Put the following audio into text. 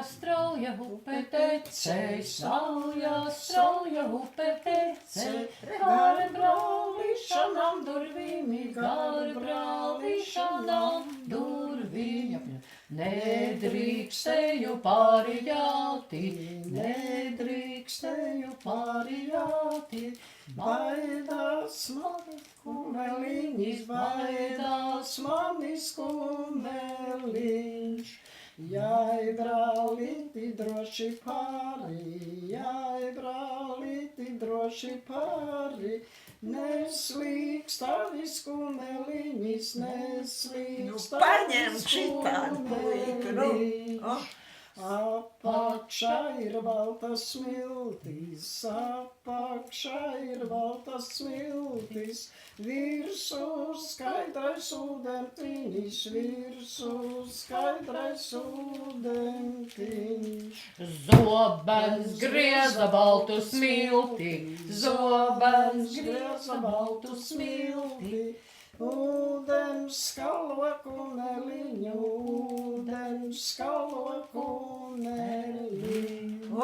strauja upe tecei, strauja upe tecei, gar brālišanām durvīm, gar brālišanām durvīm. Nedrīkstēju pārijāti, nedrīkstēju pārijāti, baidās manis kumeliņš, baidās manis kumeliņš. Jai, brālīti, droši pāri, jai, brālīti, droši pāri, neslīgs tavis kumeliņš, neslīgs tavis kumeliņš. Apakšā ir baltas smiltis, apakšā ir baltas smiltis, virsū skaidrais ūdentiņš, virsū skaidrais ūdentiņš. Zobens grieza baltu smilti, zobens grieza baltu smilti, ūdens skalo kumeliņu, ūdens skalo kumeliņu.